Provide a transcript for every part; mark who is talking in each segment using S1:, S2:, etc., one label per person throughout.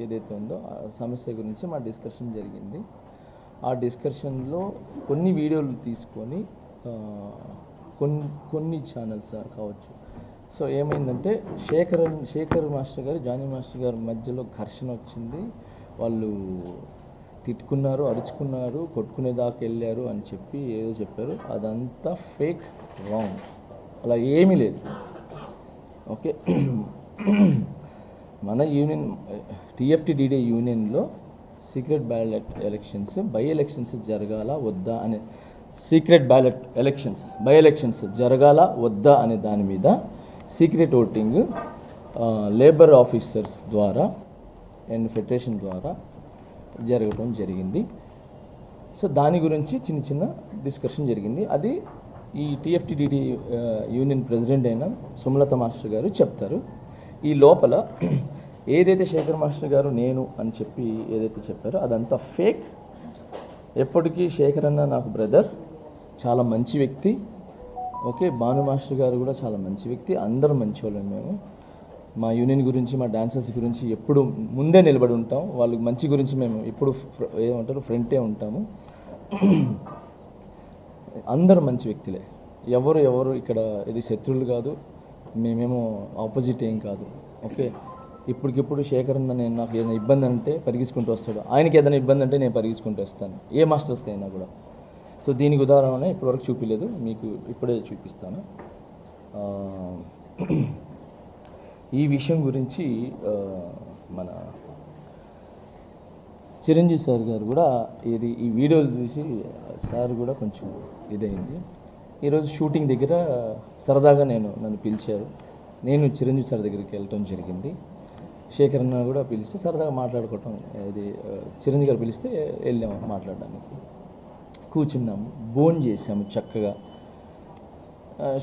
S1: ఏదైతే ఉందో ఆ సమస్య గురించి మా డిస్కషన్ జరిగింది. ఆ డిస్కషన్లో కొన్ని వీడియోలు తీసుకొని కొన్ని ఛానల్స్ కావచ్చు. సో ఏమైందంటే శేఖర్ మాస్టర్ గారు జానీ మాస్టర్ గారి మధ్యలో ఘర్షణ వచ్చింది. వాళ్ళు తిట్టుకున్నారు, అరుచుకున్నారు, కొట్టుకునేదాకా వెళ్ళారు అని చెప్పి ఏదో చెప్పారు. అదంతా ఫేక్, రాంగ్. అలా ఏమీ లేదు. ఓకే, మన యూనియన్ టీఎఫ్టీడీడీ యూనియన్లో secret ballot elections, by elections జరగాల వద్దా అనే secret ballot elections, by elections జరగాల వద్దా అనే దాని మీద సీక్రెట్ ఓటింగ్ లేబర్ ఆఫీసర్స్ ద్వారా అండ్ ఫెడరేషన్ ద్వారా జరగడం జరిగింది. సో దాని గురించి చిన్న డిస్కషన్ జరిగింది. అది ఈ టీఎఫ్టీడీడీ యూనియన్ ప్రెసిడెంట్ అయిన సుమలత మాస్టర్ గారు చెప్తారు. ఈ లోపల ఏదైతే శేఖర్ మాస్టర్ గారు నేను అని చెప్పి ఏదైతే చెప్పారో అదంతా ఫేక్. ఎప్పటికీ శేఖర్ అన్న నాకు బ్రదర్, చాలా మంచి వ్యక్తి. ఓకే, భాను మాస్టర్ గారు కూడా చాలా మంచి వ్యక్తి. అందరం మంచి వాళ్ళం. మేము మా యూనియన్ గురించి, మా డాన్సర్స్ గురించి ఎప్పుడు ముందే నిలబడి ఉంటాం. వాళ్ళకి మంచి గురించి మేము ఎప్పుడు ఏమంటారు ఫ్రంటే ఉంటాము. అందరూ మంచి వ్యక్తులే. ఎవరు ఇక్కడ ఇది శత్రువులు కాదు, మేమేమో ఆపోజిట్ ఏం కాదు. ఓకే, ఇప్పటికిప్పుడు శేఖర్ అన్న నేను నాకు ఏదైనా ఇబ్బంది అంటే పరిగెత్తుకుంటూ వస్తాడు, ఆయనకి ఏదైనా ఇబ్బంది అంటే నేను పరిగెత్తుకుంటూ వస్తాను, ఏ మాస్టర్స్కి అయినా కూడా. సో దీనికి ఉదాహరణ ఇప్పటివరకు చూపించలేదు, మీకు ఇప్పుడే చూపిస్తాను. ఈ విషయం గురించి మన చిరంజీవి సార్ గారు కూడా ఈ వీడియోలు చూసి సార్ కూడా కొంచెం ఇదైంది. ఈరోజు షూటింగ్ దగ్గర సరదాగా నన్ను పిలిచారు. నేను చిరంజీవి సార్ దగ్గరికి వెళ్ళటం జరిగింది. శేఖర్ అన్న కూడా పిలిస్తే సరదాగా మాట్లాడుకోవటం, ఇది చిరంజీవి గారు పిలిస్తే వెళ్ళాము మాట్లాడడానికి. కూర్చున్నాము, భోజనం చేసాము చక్కగా.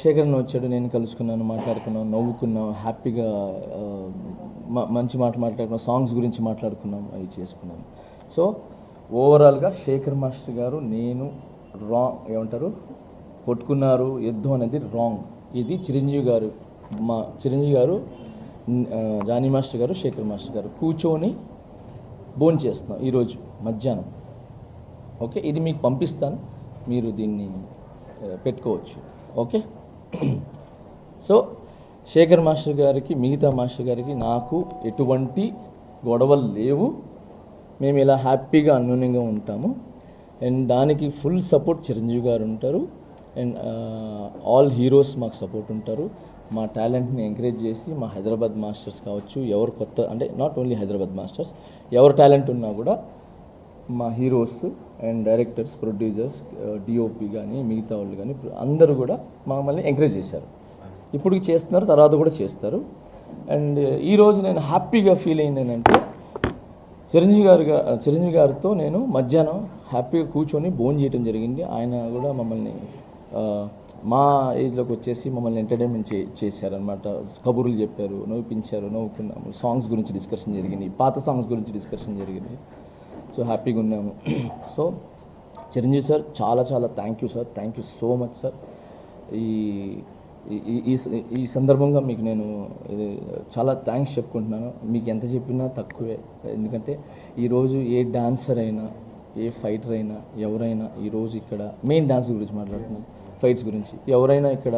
S1: శేఖర్ అన్న వచ్చాడు, నేను కలుసుకున్నాను, మాట్లాడుకున్నాం, నవ్వుకున్నాం, హ్యాపీగా మంచి మాట్లాడుకున్నాం, సాంగ్స్ గురించి మాట్లాడుకున్నాం, అవి చేసుకున్నాం. సో ఓవరాల్గా శేఖర్ మాస్టర్ గారు నేను ఏమంటారు కొట్టుకున్నారు, యుద్ధం అనేది రాంగ్. ఇది చిరంజీవి గారు జానీ మాస్టర్ గారు, శేఖర్ మాస్టర్ గారు కూర్చొని భోజనం చేస్తున్నాం ఈరోజు మధ్యాహ్నం. ఓకే, ఇది మీకు పంపిస్తాను, మీరు దీన్ని పెట్టుకోవచ్చు. ఓకే, సో శేఖర్ మాస్టర్ గారికి, మిగతా మాస్టర్ గారికి నాకు ఎటువంటి గొడవలు లేవు. మేము ఇలా హ్యాపీగా అన్యోన్యంగా ఉంటాము. అండ్ దానికి ఫుల్ సపోర్ట్ చిరంజీవి గారు ఉంటారు. అండ్ ఆల్ హీరోస్ మాకు సపోర్ట్ ఉంటారు. మా టాలెంట్ని ఎంకరేజ్ చేసి మా హైదరాబాద్ మాస్టర్స్ కావచ్చు, ఎవరు కొత్త అంటే నాట్ ఓన్లీ హైదరాబాద్ మాస్టర్స్, ఎవరు టాలెంట్ ఉన్నా కూడా మా heroes and directors, producers, DOP కానీ మిగతా వాళ్ళు కానీ అందరూ కూడా మమ్మల్ని ఎంకరేజ్ చేశారు. ఇప్పటికి చేస్తున్నారు, తర్వాత కూడా చేస్తారు. అండ్ ఈరోజు నేను హ్యాపీగా ఫీల్ అయింది ఏంటంటే చిరంజీవి గారితో నేను మధ్యాహ్నం హ్యాపీగా కూర్చొని భోజనం చేయడం జరిగింది. ఆయన కూడా మమ్మల్ని మా ఏజ్లోకి వచ్చేసి మమ్మల్ని ఎంటర్టైన్మెంట్ చేశారనమాట. కబుర్లు చెప్పారు, నవ్వుపించారు, నవ్వుకున్నాము. సాంగ్స్ గురించి డిస్కషన్ జరిగింది, పాత సాంగ్స్ గురించి డిస్కషన్ జరిగింది. సో హ్యాపీగా ఉన్నాము. సో చిరంజీవి సార్ చాలా thank you sir, thank you so much sir. ఈ సందర్భంగా మీకు నేను చాలా థ్యాంక్స్ చెప్పుకుంటున్నాను. మీకు ఎంత చెప్పినా తక్కువే. ఎందుకంటే ఈరోజు ఏ డాన్సర్ అయినా, ఏ ఫైటర్ అయినా, ఎవరైనా ఈరోజు ఇక్కడ మెయిన్ డాన్స్ గురించి మాట్లాడుతున్నాం, ఫైట్స్ గురించి, ఎవరైనా ఇక్కడ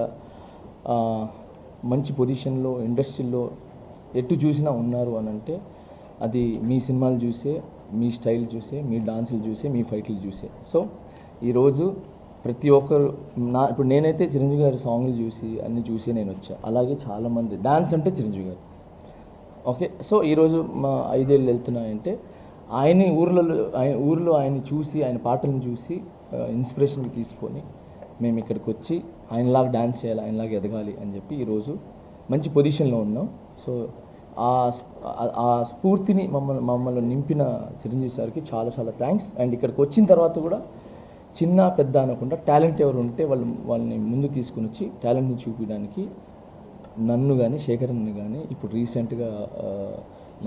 S1: మంచి పొజిషన్లో ఇండస్ట్రీలో ఎటు చూసినా ఉన్నారు అని అంటే అది మీ సినిమాలు చూసే, మీ స్టైల్ చూసే, మీ డాన్సులు చూసే, మీ ఫైట్లు చూసే. సో ఈరోజు ప్రతి ఒక్కరు ఇప్పుడు నేనైతే చిరంజీవి గారి సాంగ్లు చూసి అన్నీ చూసి నేను వచ్చా. అలాగే చాలామంది డాన్స్ అంటే చిరంజీవి గారు. ఓకే, సో ఈరోజు మా 5 ఏళ్ళు వెళ్తున్నాయంటే ఊర్లో ఆయన్ని చూసి, ఆయన పాటలను చూసి ఇన్స్పిరేషన్కి తీసుకొని మేము ఇక్కడికి వచ్చి ఆయనలాగా డాన్స్ చేయాలి, ఆయనలాగా ఎదగాలి అని చెప్పి ఈరోజు మంచి పొజిషన్లో ఉన్నాం. సో ఆ స్ఫూర్తిని మమ్మల్ని నింపిన చిరంజీవి సార్కి చాలా థ్యాంక్స్. అండ్ ఇక్కడికి వచ్చిన తర్వాత కూడా చిన్న పెద్ద అనకుండా టాలెంట్ ఎవరు ఉంటే వాళ్ళని ముందు తీసుకుని వచ్చి టాలెంట్ని చూపించడానికి నన్ను కానీ, శేఖర్ని కానీ, ఇప్పుడు రీసెంట్గా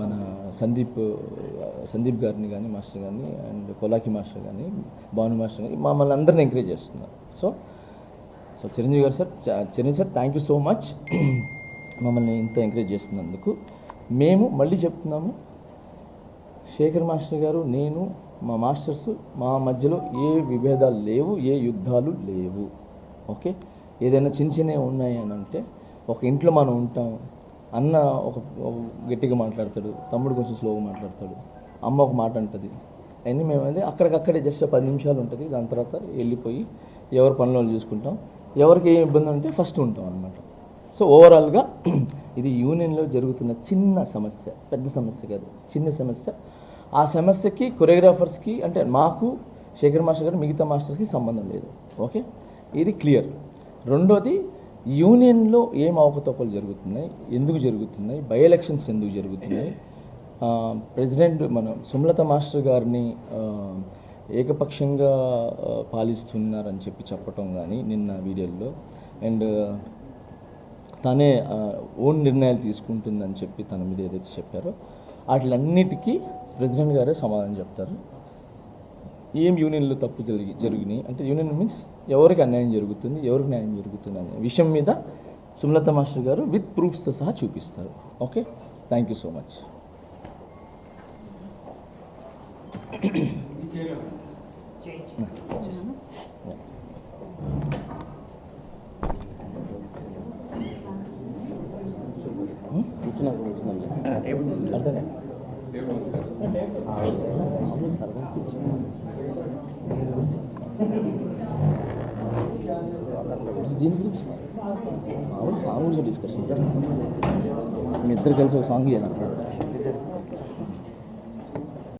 S1: మన సందీప్ గారిని కానీ, మాస్టర్ గారిని, అండ్ కొలాకి మాస్టర్ కానీ, భాను మాస్టర్ కానీ మమ్మల్ని అందరిని ఎంకరేజ్ చేస్తున్నారు. So Chiranjeevi sir thank you so much మమ్మల్ని ఇంత ఎంకరేజ్ చేస్తున్నందుకు. మేము మళ్ళీ చెప్తున్నాము, శేఖర్ మాస్టర్ గారు, నేను, మా మాస్టర్స్, మా మధ్యలో ఏ విభేదాలు లేవు, ఏ యుద్ధాలు లేవు. ఓకే, ఏదైనా చిన్న చిన్నవి ఉన్నాయి అని అంటే, ఒక ఇంట్లో మనం ఉంటాం, అన్న ఒక గట్టిగా మాట్లాడతాడు, తమ్ముడు కొంచెం స్లోగా మాట్లాడతాడు, అమ్మ ఒక మాట అంటుంది, అన్నీ మేమైతే అక్కడికక్కడే జస్ట్ 10 నిమిషాలు ఉంటుంది. దాని తర్వాత వెళ్ళిపోయి ఎవరి పనులు చూసుకుంటాం. ఎవరికి ఏం ఇబ్బంది ఉంటే ఫస్ట్ ఉంటాం అనమాట. సో ఓవరాల్గా ఇది యూనియన్లో జరుగుతున్న చిన్న సమస్య, పెద్ద సమస్య కాదు, చిన్న సమస్య. ఆ సమస్యకి కొరియోగ్రాఫర్స్కి అంటే మాకు, శేఖర్ మాస్టర్ గారు, మిగతా మాస్టర్స్కి సంబంధం లేదు. ఓకే, ఇది క్లియర్. రెండోది, యూనియన్లో ఏం అవకతవకలు జరుగుతున్నాయి, ఎందుకు జరుగుతున్నాయి, బై ఎలక్షన్స్ ఎందుకు జరుగుతున్నాయి, ప్రెసిడెంట్ మన సుమలత మాస్టర్ గారిని ఏకపక్షంగా పాలిస్తున్నారని చెప్పటం కానీ నిన్న వీడియోలో, అండ్ తనే ఓన్ నిర్ణయాలు తీసుకుంటుందని చెప్పి తన మీద ఏదైతే చెప్పారో వాటిలన్నిటికీ ప్రెసిడెంట్ గారే సమాధానం చెప్తారు. ఏం యూనియన్లో తప్పు జరిగినాయి అంటే, యూనియన్ మీన్స్ ఎవరికి అన్యాయం జరుగుతుంది, ఎవరికి న్యాయం జరుగుతుంది అనే విషయం మీద సుమలత మాస్టర్ గారు విత్ ప్రూఫ్స్తో సహా చూపిస్తారు. Okay, thank you so much. దీని గురించి మామూలు సాంగ్ గురించి డిస్కషన్, మీ ఇద్దరు కలిసి ఒక సాంగ్ చేయాలి.